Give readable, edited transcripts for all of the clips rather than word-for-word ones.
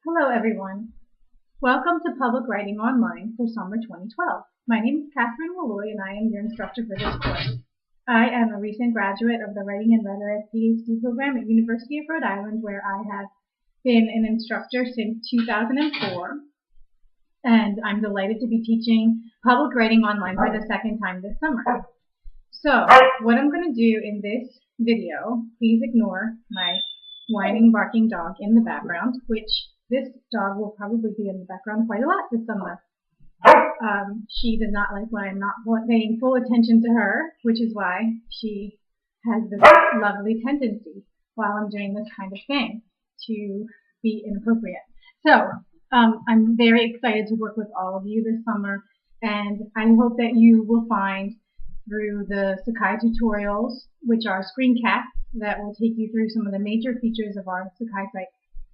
Hello everyone. Welcome to Public Writing Online for Summer 2012. My name is Catherine Malloy and I am your instructor for this course. I am a recent graduate of the Writing and Rhetoric PhD program at University of Rhode Island, where I have been an instructor since 2004, and I'm delighted to be teaching Public Writing Online for the second time this summer. So, what I'm going to do in this video, please ignore my whining, barking dog in the background, which this dog will probably be in the background quite a lot this summer. She does not like when I'm not paying full attention to her, which is why she has this lovely tendency while I'm doing this kind of thing to be inappropriate. So, I'm very excited to work with all of you this summer, and I hope that you will find through the Sakai tutorials, which are screencasts that will take you through some of the major features of our Sakai site,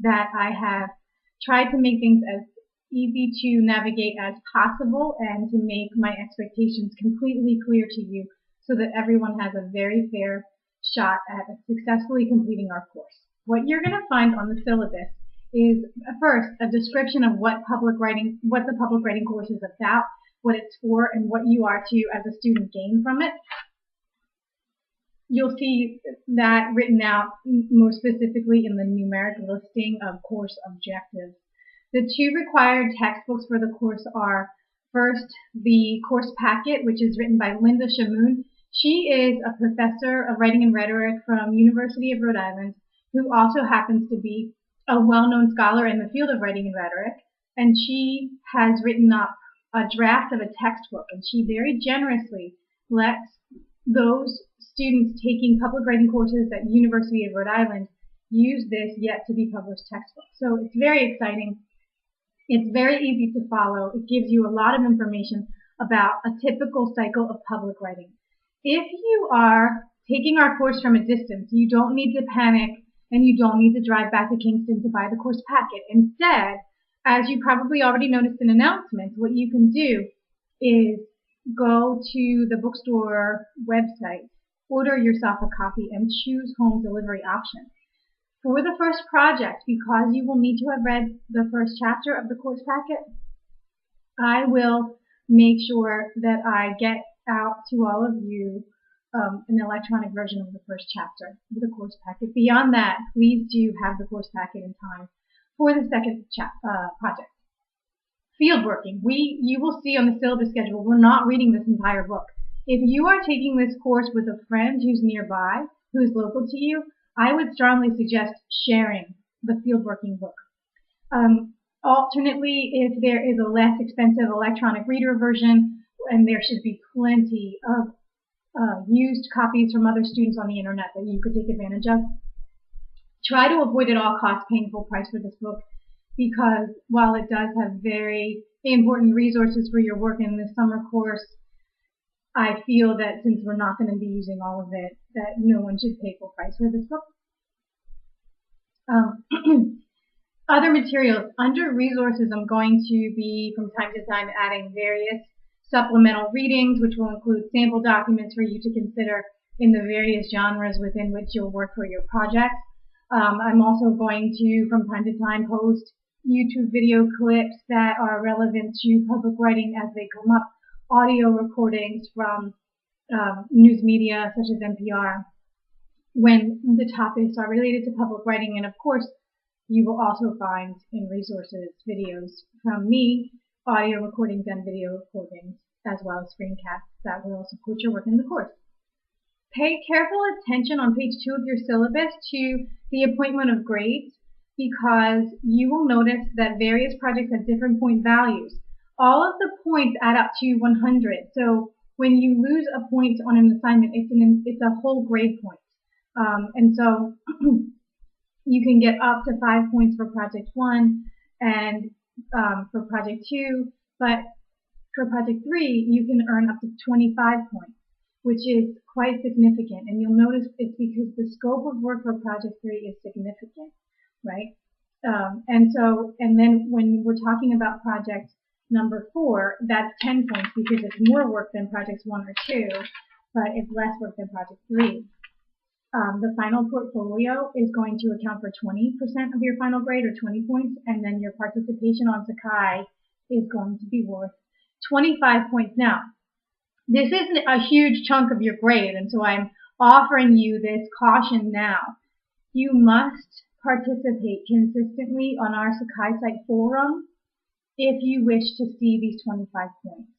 that I have tried to make things as easy to navigate as possible and to make my expectations completely clear to you so that everyone has a very fair shot at successfully completing our course. What you're going to find on the syllabus is first a description of what the public writing course is about, what it's for, and what you are to, as a student, gain from it. You'll see that written out more specifically in the numeric listing of course objectives. The two required textbooks for the course are, first, the course packet, which is written by Linda Shamoon. She is a professor of writing and rhetoric from University of Rhode Island, who also happens to be a well-known scholar in the field of writing and rhetoric, and she has written up a draft of a textbook, and she very generously lets those students taking public writing courses at University of Rhode Island use this yet to be published textbook. So it's very exciting. It's very easy to follow. It gives you a lot of information about a typical cycle of public writing. If you are taking our course from a distance, you don't need to panic and you don't need to drive back to Kingston to buy the course packet. Instead, as you probably already noticed in announcements, what you can do is go to the bookstore website, order yourself a copy, and choose home delivery option. For the first project, because you will need to have read the first chapter of the course packet, I will make sure that I get out to all of you an electronic version of the first chapter of the course packet. Beyond that, please do have the course packet in time for the second project. Fieldworking. You will see on the syllabus schedule, we're not reading this entire book. If you are taking this course with a friend who's nearby, who's local to you, I would strongly suggest sharing the fieldworking book. Alternately, if there is a less expensive electronic reader version, and there should be plenty of used copies from other students on the internet that you could take advantage of, try to avoid at all costs paying full price for this book, because while it does have very important resources for your work in this summer course, I feel that since we're not going to be using all of it, that no one should pay full price for this book. Other materials. Under resources, I'm going to be from time to time adding various supplemental readings, which will include sample documents for you to consider in the various genres within which you'll work for your projects. I'm also going to, from time to time, post YouTube video clips that are relevant to public writing as they come up, audio recordings from news media such as NPR when the topics are related to public writing, and of course you will also find in resources videos from me, audio recordings and video recordings, as well as screencasts that will support your work in the course. Pay careful attention on page 2 of your syllabus to the appointment of grades, because you will notice that various projects have different point values. All of the points add up to 100. So when you lose a point on an assignment, it's a whole grade point. And so you can get up to 5 points for project 1 and for project 2, but for project 3, you can earn up to 25 points, which is quite significant. And you'll notice it's because the scope of work for project 3 is significant, right? And then when we're talking about project number 4, that's 10 points because it's more work than projects 1 or 2, but it's less work than project 3. The final portfolio is going to account for 20% of your final grade or 20 points, and then your participation on Sakai is going to be worth 25 points. Now, this isn't a huge chunk of your grade, and so I'm offering you this caution now. You must participate consistently on our Sakai site forum if you wish to see these 25 points.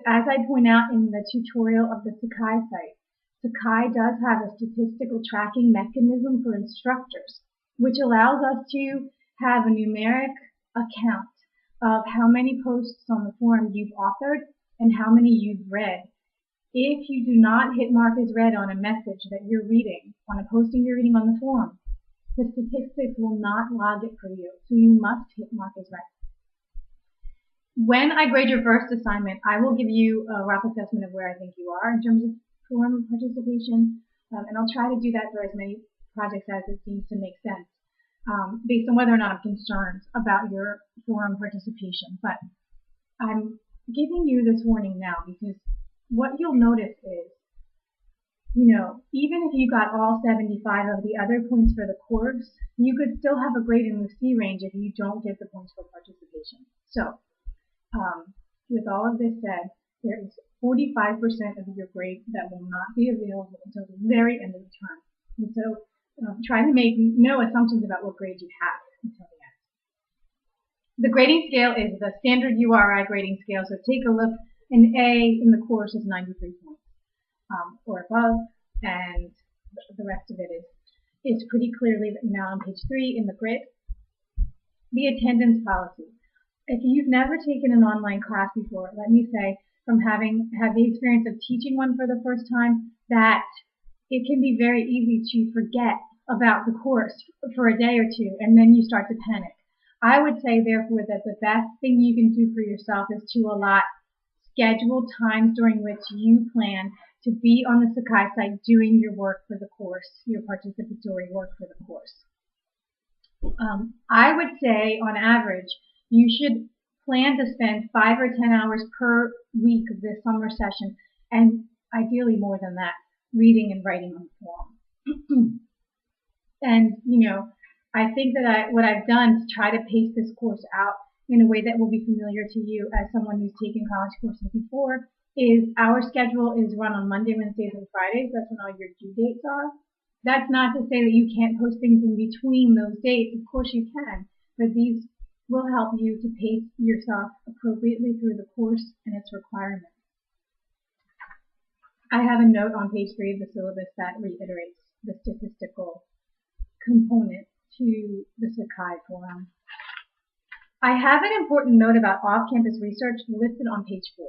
As I point out in the tutorial of the Sakai site, Sakai does have a statistical tracking mechanism for instructors, which allows us to have a numeric account of how many posts on the forum you've authored and how many you've read. If you do not hit mark as read on a message that you're reading, on a posting you're reading on the forum, the statistics will not log it for you, so you must hit mark as read. When I grade your first assignment, I will give you a rough assessment of where I think you are in terms of forum participation, and I'll try to do that for as many projects as it seems to make sense, based on whether or not I'm concerned about your forum participation. But I'm giving you this warning now because what you'll notice is, even if you got all 75 of the other points for the course, you could still have a grade in the C range if you don't get the points for participation. So, with all of this said, there is 45% of your grade that will not be available until the very end of the term. And so try to make no assumptions about what grade you have until the end. The grading scale is the standard URI grading scale. So take a look. An A in the course is 93 points or above, and the rest of it is pretty clearly written out on page 3 in the grid. The attendance policy. If you've never taken an online class before, let me say, from having had the experience of teaching one for the first time, that it can be very easy to forget about the course for a day or two, and then you start to panic. I would say, therefore, that the best thing you can do for yourself is to allot scheduled times during which you plan to be on the Sakai site doing your work for the course, your participatory work for the course. I would say, on average, you should plan to spend 5 or 10 hours per week of this summer session, and ideally more than that, reading and writing on the forum. And, I think that what I've done to try to pace this course out in a way that will be familiar to you as someone who's taken college courses before is our schedule is run on Monday, Wednesdays, and Fridays. That's when all your due dates are. That's not to say that you can't post things in between those dates. Of course you can, but these will help you to pace yourself appropriately through the course and its requirements. I have a note on page 3 of the syllabus that reiterates the statistical component to the Sakai forum. I have an important note about off-campus research listed on page 4.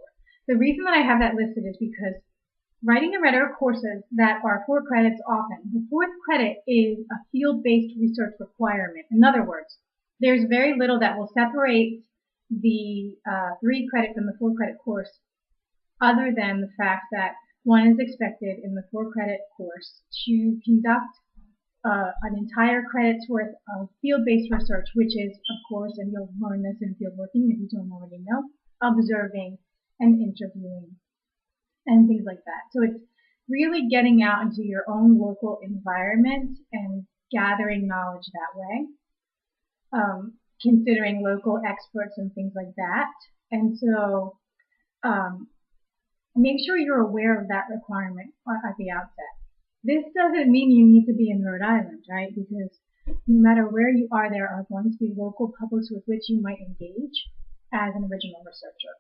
The reason that I have that listed is because writing and rhetoric courses that are 4 credits often, the 4th credit is a field-based research requirement. In other words, there's very little that will separate the 3 credit from the 4 credit course other than the fact that one is expected in the 4 credit course to conduct an entire credit's worth of field-based research, which is, of course, and you'll learn this in field working if you don't already know, observing and interviewing and things like that. So it's really getting out into your own local environment and gathering knowledge that way. Considering local experts and things like that. And so make sure you're aware of that requirement at the outset. This doesn't mean you need to be in Rhode Island, right? Because no matter where you are, there are going to be local publics with which you might engage as an original researcher.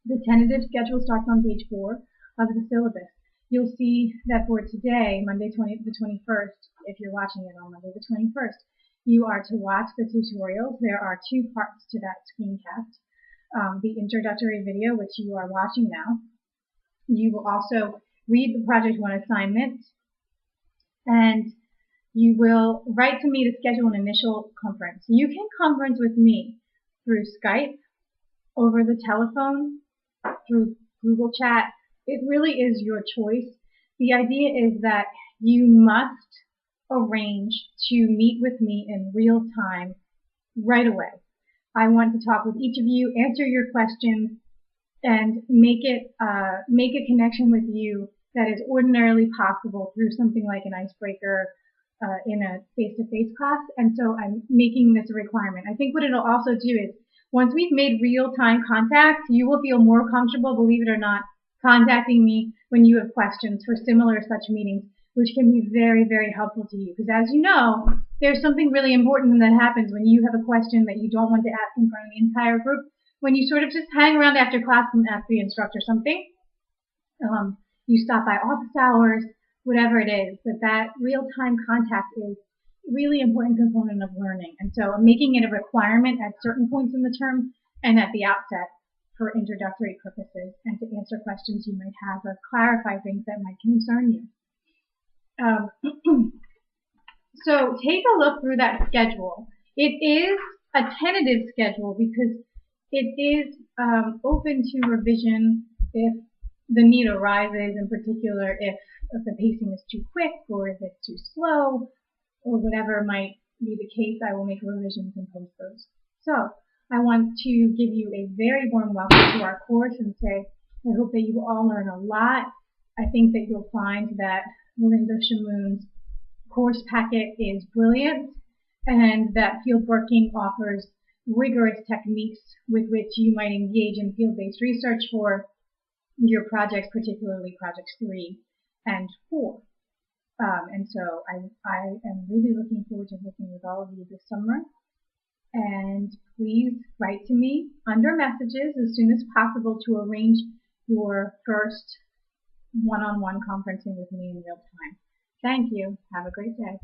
The tentative schedule starts on page 4 of the syllabus. You'll see that for today, Monday the 21st, if you're watching it on Monday the 21st, you are to watch the tutorials. There are 2 parts to that screencast. The introductory video, which you are watching now. You will also read the Project 1 assignment, and you will write to me to schedule an initial conference. You can conference with me through Skype, over the telephone, through Google Chat. It really is your choice. The idea is that you must arrange to meet with me in real time right away. I want to talk with each of you, answer your questions, and make a connection with you that is ordinarily possible through something like an icebreaker in a face-to-face class, and so I'm making this a requirement. I think what it'll also do is, once we've made real-time contact, you will feel more comfortable, believe it or not, contacting me when you have questions for similar such meetings, which can be very, very helpful to you. Because as you know, there's something really important that happens when you have a question that you don't want to ask in front of the entire group, when you sort of just hang around after class and ask the instructor something. You stop by office hours, whatever it is, that real-time contact is a really important component of learning. And so I'm making it a requirement at certain points in the term and at the outset for introductory purposes and to answer questions you might have or clarify things that might concern you. So take a look through that schedule. It is a tentative schedule because it is open to revision if the need arises, in particular if the pacing is too quick or if it's too slow or whatever might be the case. I will make revisions and post those. So I want to give you a very warm welcome to our course and say I hope that you all learn a lot. I think that you'll find that Melinda Shamoon's course packet is brilliant and that Fieldworking offers rigorous techniques with which you might engage in field-based research for your projects, particularly projects 3 and 4. And so I am really looking forward to working with all of you this summer. And please write to me under messages as soon as possible to arrange your first one-on-one conferencing with me in real time. Thank you. Have a great day.